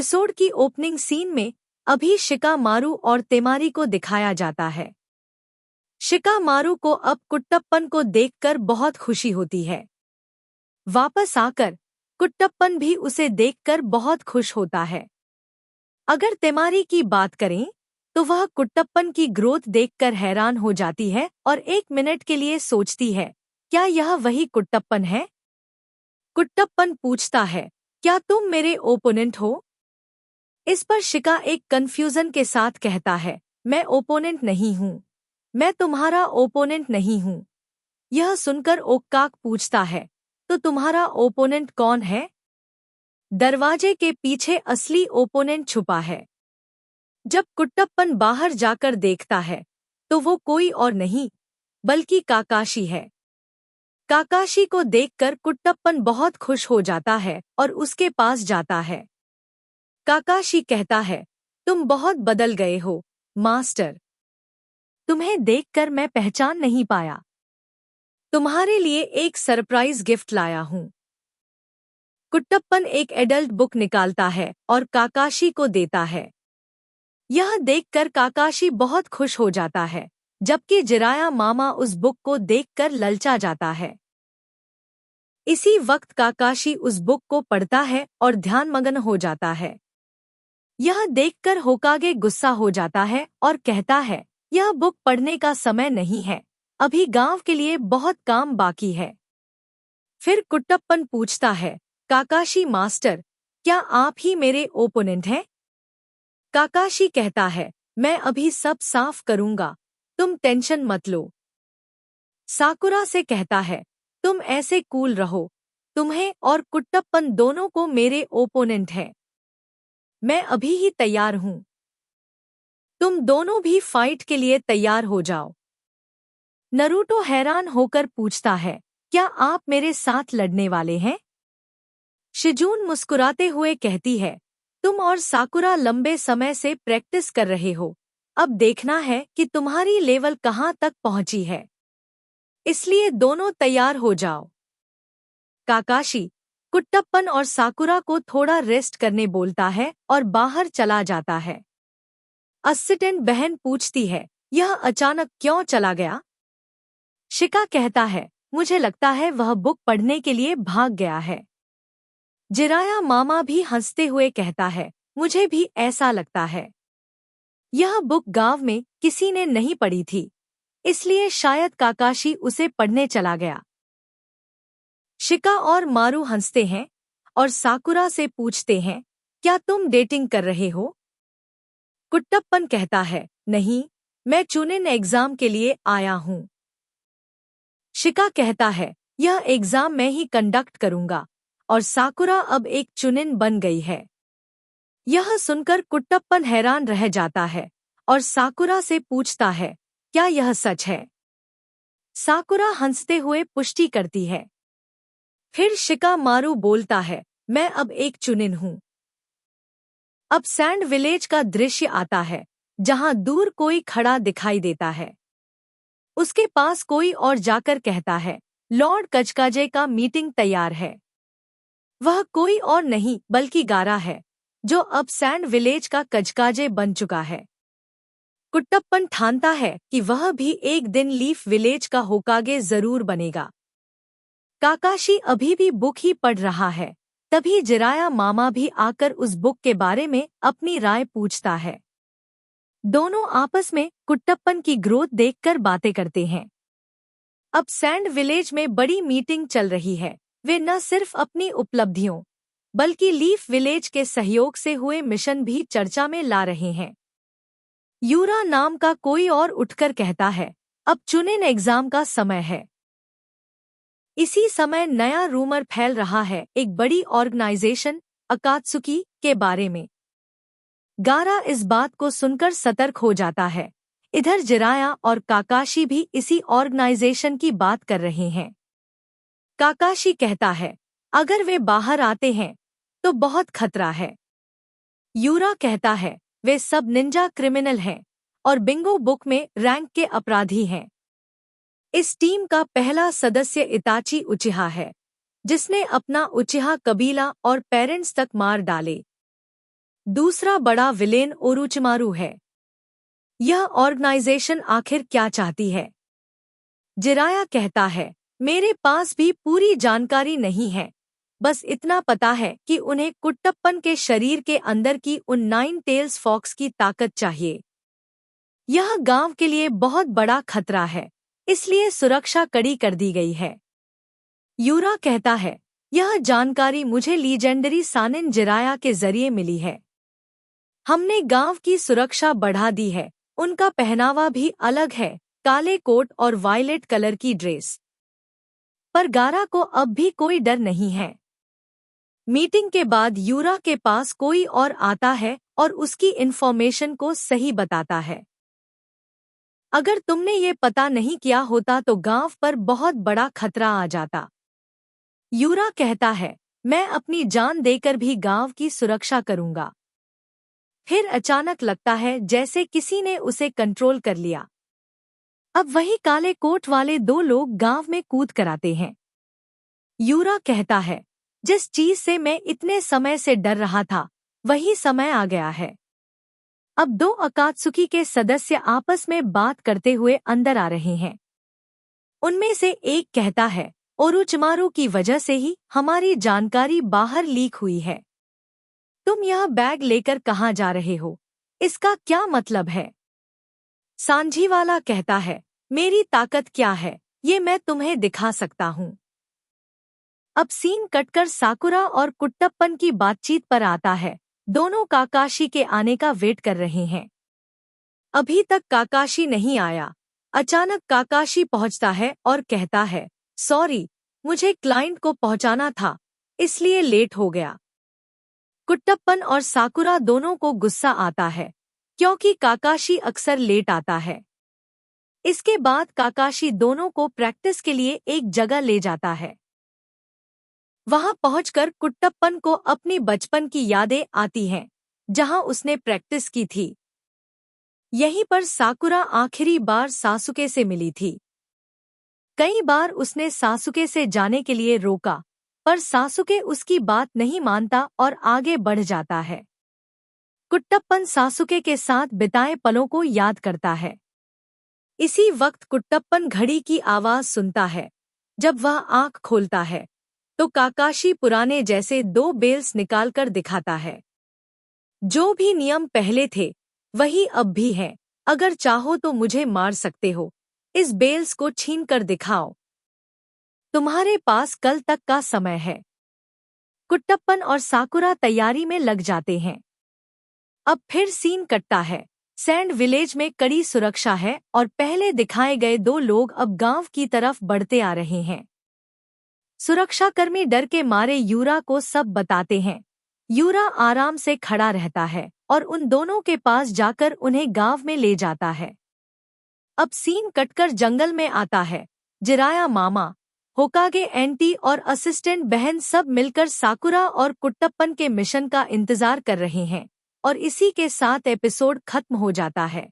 Episode की opening scene में अभी शिकामारू और तेमारी को दिखाया जाता है। शिकामारू को अब कुट्टप्पन को देखकर बहुत खुशी होती है। वापस आकर कुट्टप्पन भी उसे देखकर बहुत खुश होता है। अगर तेमारी की बात करें तो वह कुट्टप्पन की ग्रोथ देखकर हैरान हो जाती है और 1 मिनट के लिए सोचती है, क्या यह वही कुट्टप्पन है? कुट्टप्पन पूछता है, क्या तुम मेरे ओपोनेंट हो? इस पर शिका एक कंफ्यूजन के साथ कहता है, मैं ओपोनेंट नहीं हूँ। मैं तुम्हारा ओपोनेंट नहीं हूँ। यह सुनकर ओक्काक पूछता है, तो तुम्हारा ओपोनेंट कौन है? दरवाजे के पीछे असली ओपोनेंट छुपा है। जब कुट्टप्पन बाहर जाकर देखता है तो वो कोई और नहीं बल्कि काकाशी है। काकाशी को देखकर कुट्टप्पन बहुत खुश हो जाता है और उसके पास जाता है। काकाशी कहता है, तुम बहुत बदल गए हो, मास्टर। तुम्हें देखकर मैं पहचान नहीं पाया। तुम्हारे लिए एक सरप्राइज गिफ्ट लाया हूँ। कुट्टप्पन एक एडल्ट बुक निकालता है और काकाशी को देता है। यह देखकर काकाशी बहुत खुश हो जाता है, जबकि जिराया मामा उस बुक को देखकर ललचा जाता है। इसी वक्त काकाशी उस बुक को पढ़ता है और ध्यानमग्न हो जाता है। यह देखकर होकागे गुस्सा हो जाता है और कहता है, यह बुक पढ़ने का समय नहीं है, अभी गांव के लिए बहुत काम बाकी है। फिर कुट्टप्पन पूछता है, काकाशी मास्टर, क्या आप ही मेरे ओपोनेंट हैं? काकाशी कहता है, मैं अभी सब साफ करूंगा, तुम टेंशन मत लो। साकुरा से कहता है, तुम ऐसे कूल रहो, तुम्हें और कुट्टप्पन दोनों को मेरे ओपोनेंट हैं। मैं अभी ही तैयार हूं। तुम दोनों भी फाइट के लिए तैयार हो जाओ। नरूटो हैरान होकर पूछता है, क्या आप मेरे साथ लड़ने वाले हैं? शिजून मुस्कुराते हुए कहती है, तुम और साकुरा लंबे समय से प्रैक्टिस कर रहे हो, अब देखना है कि तुम्हारी लेवल कहाँ तक पहुंची है। इसलिए दोनों तैयार हो जाओ। काकाशी कुट्टप्पन और साकुरा को थोड़ा रेस्ट करने बोलता है और बाहर चला जाता है। असिस्टेंट बहन पूछती है, यह अचानक क्यों चला गया? शिका कहता है, मुझे लगता है वह बुक पढ़ने के लिए भाग गया है। जिराया मामा भी हंसते हुए कहता है, मुझे भी ऐसा लगता है। यह बुक गांव में किसी ने नहीं पढ़ी थी, इसलिए शायद काकाशी उसे पढ़ने चला गया। शिका और मारू हंसते हैं और साकुरा से पूछते हैं, क्या तुम डेटिंग कर रहे हो? कुट्टप्पन कहता है, नहीं, मैं चुनिन एग्जाम के लिए आया हूँ। शिका कहता है, यह एग्जाम मैं ही कंडक्ट करूंगा और साकुरा अब एक चुनिन बन गई है। यह सुनकर कुट्टप्पन हैरान रह जाता है और साकुरा से पूछता है, क्या यह सच है? साकुरा हंसते हुए पुष्टि करती है। फिर शिकामारू बोलता है, मैं अब एक चुनिन हूँ। अब सैंड विलेज का दृश्य आता है, जहां दूर कोई खड़ा दिखाई देता है। उसके पास कोई और जाकर कहता है, लॉर्ड कचकाजे का मीटिंग तैयार है। वह कोई और नहीं बल्कि गारा है, जो अब सैंड विलेज का कचकाजे बन चुका है। कुट्टप्पन ठानता है कि वह भी एक दिन लीफ विलेज का होकागे जरूर बनेगा। काकाशी अभी भी बुक ही पढ़ रहा है, तभी जिराया मामा भी आकर उस बुक के बारे में अपनी राय पूछता है। दोनों आपस में कुट्टप्पन की ग्रोथ देखकर बातें करते हैं। अब सैंड विलेज में बड़ी मीटिंग चल रही है। वे न सिर्फ अपनी उपलब्धियों बल्कि लीफ विलेज के सहयोग से हुए मिशन भी चर्चा में ला रहे हैं। यूरा नाम का कोई और उठकर कहता है, अब चुनिन एग्जाम का समय है। इसी समय नया रूमर फैल रहा है एक बड़ी ऑर्गेनाइजेशन अकात्सुकी के बारे में। गारा इस बात को सुनकर सतर्क हो जाता है। इधर जिराया और काकाशी भी इसी ऑर्गेनाइजेशन की बात कर रहे हैं। काकाशी कहता है, अगर वे बाहर आते हैं तो बहुत खतरा है। यूरा कहता है, वे सब निंजा क्रिमिनल हैं और बिंगो बुक में रैंक के अपराधी हैं। इस टीम का पहला सदस्य इताची उचिहा है, जिसने अपना उचिहा कबीला और पेरेंट्स तक मार डाले। दूसरा बड़ा विलेन ओरोचिमारू है। यह ऑर्गेनाइजेशन आखिर क्या चाहती है? जिराया कहता है, मेरे पास भी पूरी जानकारी नहीं है, बस इतना पता है कि उन्हें कुट्टप्पन के शरीर के अंदर की उन 9 टेल्स फॉक्स की ताकत चाहिए। यह गांव के लिए बहुत बड़ा खतरा है, इसलिए सुरक्षा कड़ी कर दी गई है। यूरा कहता है, यह जानकारी मुझे लीजेंडरी सानिन जिराया के जरिए मिली है। हमने गांव की सुरक्षा बढ़ा दी है। उनका पहनावा भी अलग है, काले कोट और वायलेट कलर की ड्रेस। पर गारा को अब भी कोई डर नहीं है। मीटिंग के बाद यूरा के पास कोई और आता है और उसकी इन्फॉर्मेशन को सही बताता है। अगर तुमने ये पता नहीं किया होता तो गांव पर बहुत बड़ा खतरा आ जाता। यूरा कहता है, मैं अपनी जान देकर भी गांव की सुरक्षा करूंगा। फिर अचानक लगता है जैसे किसी ने उसे कंट्रोल कर लिया। अब वही काले कोट वाले 2 लोग गांव में कूद कर आते हैं। यूरा कहता है, जिस चीज से मैं इतने समय से डर रहा था, वही समय आ गया है। अब 2 अकात्सुकी के सदस्य आपस में बात करते हुए अंदर आ रहे हैं। उनमें से एक कहता है, ओरोचिमारू की वजह से ही हमारी जानकारी बाहर लीक हुई है। तुम यह बैग लेकर कहाँ जा रहे हो? इसका क्या मतलब है? सांझीवाला कहता है, मेरी ताकत क्या है, ये मैं तुम्हें दिखा सकता हूँ। अब सीन कटकर साकुरा और कुट्टप्पन की बातचीत पर आता है। दोनों काकाशी के आने का वेट कर रहे हैं। अभी तक काकाशी नहीं आया। अचानक काकाशी पहुंचता है और कहता है, सॉरी, मुझे क्लाइंट को पहुंचाना था, इसलिए लेट हो गया। कुट्टप्पन और साकुरा दोनों को गुस्सा आता है, क्योंकि काकाशी अक्सर लेट आता है। इसके बाद काकाशी दोनों को प्रैक्टिस के लिए एक जगह ले जाता है। वहां पहुंचकर कुट्टप्पन को अपनी बचपन की यादें आती हैं, जहां उसने प्रैक्टिस की थी। यहीं पर साकुरा आखिरी बार सासुके से मिली थी। कई बार उसने सासुके से जाने के लिए रोका, पर सासुके उसकी बात नहीं मानता और आगे बढ़ जाता है। कुट्टप्पन सासुके के साथ बिताए पलों को याद करता है। इसी वक्त कुट्टप्पन घड़ी की आवाज सुनता है। जब वह आंख खोलता है तो काकाशी पुराने जैसे 2 बेल्स निकालकर दिखाता है। जो भी नियम पहले थे वही अब भी है। अगर चाहो तो मुझे मार सकते हो, इस बेल्स को छीन कर दिखाओ। तुम्हारे पास कल तक का समय है। कुट्टप्पन और साकुरा तैयारी में लग जाते हैं। अब फिर सीन कटता है। सैंड विलेज में कड़ी सुरक्षा है और पहले दिखाए गए 2 लोग अब गांव की तरफ बढ़ते आ रहे हैं। सुरक्षाकर्मी डर के मारे यूरा को सब बताते हैं। यूरा आराम से खड़ा रहता है और उन दोनों के पास जाकर उन्हें गांव में ले जाता है। अब सीन कटकर जंगल में आता है। जिराया मामा, होकागे एंटी और असिस्टेंट बहन सब मिलकर साकुरा और कुट्टप्पन के मिशन का इंतजार कर रहे हैं और इसी के साथ एपिसोड खत्म हो जाता है।